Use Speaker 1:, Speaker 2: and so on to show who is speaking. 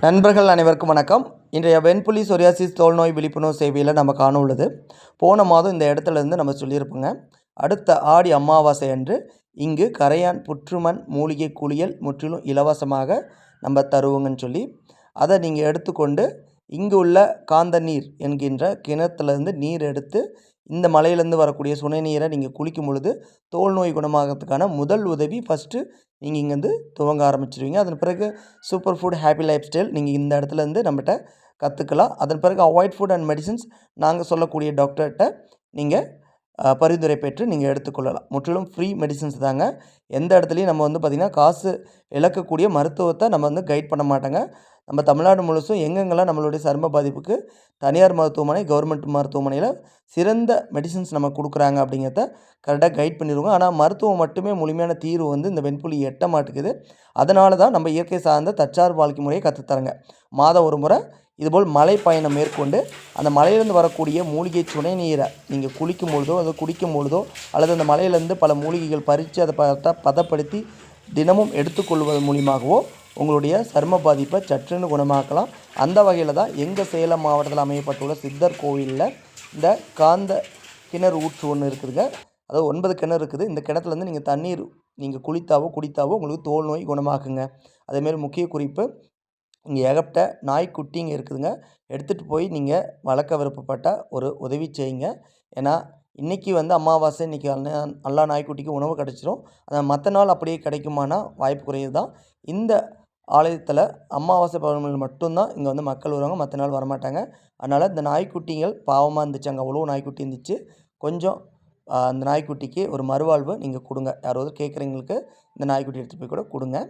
Speaker 1: நண்பர்கள் அனைவருக்கும் வணக்கம். இன்றைய வெண்புலி சொரியாசிஸ் தோல்நோய் விழிப்புணர்வு சேவையில் நம்ம காண உள்ளது. போன மாதம் இந்த இடத்துலேருந்து நம்ம சொல்லியிருப்போங்க. அடுத்த ஆடி அமாவாசை அன்று இங்கு கரையான் புற்றுமண் மூலிகை குளியல் முற்றிலும் இலவசமாக நம்ம தருவோங்கன்னு சொல்லி அதை நீங்கள் எடுத்துக்கொண்டு இங்கு உள்ள காந்த நீர் என்கின்ற கிணத்துலேருந்து நீர் எடுத்து இந்த மலையிலேருந்து வரக்கூடிய சுனை நீரை நீங்கள் குளிக்கும் பொழுது தோல் நோய் குணமாகறதுக்கான முதல் உதவி ஃபஸ்ட்டு நீங்கள் இங்கேருந்து துவங்க ஆரம்பிச்சிருவீங்க. அதன் பிறகு super food happy life style நீங்கள் இந்த இடத்துலேருந்து நம்மகிட்ட கற்றுக்கலாம். அதன் பிறகு அவாய்ட் ஃபுட் அண்ட் மெடிசின்ஸ் நாங்கள் சொல்லக்கூடிய டாக்டர்கிட்ட நீங்கள் பரிந்துரை பெற்று நீங்கள் எடுத்துக்கொள்ளலாம். முற்றிலும் ஃப்ரீ மெடிசின்ஸ் தாங்க. எந்த இடத்துலையும் நம்ம பார்த்திங்கன்னா காசு இழக்கக்கூடிய மருத்துவத்தை நம்ம கைட் பண்ண மாட்டாங்க. நம்ம தமிழ்நாடு முழுசும் எங்கெங்கெல்லாம் நம்மளுடைய சரும பாதிப்புக்கு தனியார் மருத்துவமனை, கவர்மெண்ட் மருத்துவமனையில் சிறந்த மெடிசின்ஸ் நம்ம கொடுக்குறாங்க அப்படிங்கிறத கரெக்டாக கைட் பண்ணிடுவோங்க. ஆனால் மருத்துவம் மட்டுமே முழுமையான தீர்வு இந்த வெண்புலி எட்ட மாட்டேங்குது. அதனால தான் நம்ம இயற்கை சார்ந்த தற்சார்பு வாழ்க்கை முறையை கற்றுத்தரங்க. மாதம் ஒரு முறை இதுபோல் மலை பயணம் மேற்கொண்டு அந்த மலையிலேருந்து வரக்கூடிய மூலிகை சுனை நீரை நீங்கள் குளிக்கும் பொழுதோ அதை குடிக்கும் பொழுதோ அல்லது அந்த மலையிலேருந்து பல மூலிகைகள் பறித்து அதை பதப்படுத்தி தினமும் எடுத்துக்கொள்வதன் மூலியமாகவோ உங்களுடைய சரும பாதிப்பை சற்றுன்னு குணமாக்கலாம். அந்த வகையில் தான் எங்கள் சேலம் மாவட்டத்தில் அமையப்பட்டுள்ள சித்தர் கோவிலில் இந்த காந்த கிணறு ஊற்று ஒன்று இருக்குதுங்க. அதாவது 9 கிணறு இருக்குது. இந்த கிணத்துலேருந்து நீங்கள் தண்ணீர் நீங்கள் குடித்தாவோ உங்களுக்கு தோல் நோய் குணமாக்குங்க. அதேமாரி முக்கிய குறிப்பு, இங்கே ஏகப்பட்ட நாய்க்குட்டிங்க இருக்குதுங்க. எடுத்துகிட்டு போய் நீங்கள் வளர்க்க விருப்பப்பட்ட ஒரு உதவி செய்யுங்க. ஏன்னா இன்றைக்கி அமாவாசை, இன்றைக்கி எல்லா நாய்க்குட்டிக்கும் உணவு கிடச்சிரும். ஆனால் மற்ற நாள் அப்படியே கிடைக்குமானா வாய்ப்பு குறைவு தான். இந்த ஆலயத்தில் அமாவாசை பௌர்ணமியில் மட்டும்தான் இங்கே மக்கள் வருவாங்க, மற்ற நாள் வரமாட்டாங்க. அதனால் இந்த நாய்க்குட்டிகள் பாவமாக இருந்துச்சு, அங்கே அவ்வளோ நாய்க்குட்டி இருந்துச்சு. கொஞ்சம் அந்த நாய்க்குட்டிக்கு ஒரு மறுவாழ்வு நீங்கள் கொடுங்க. யாராவது கேட்குறவங்களுக்கு இந்த நாய்க்குட்டி எடுத்துகிட்டு போய் கூட கொடுங்க.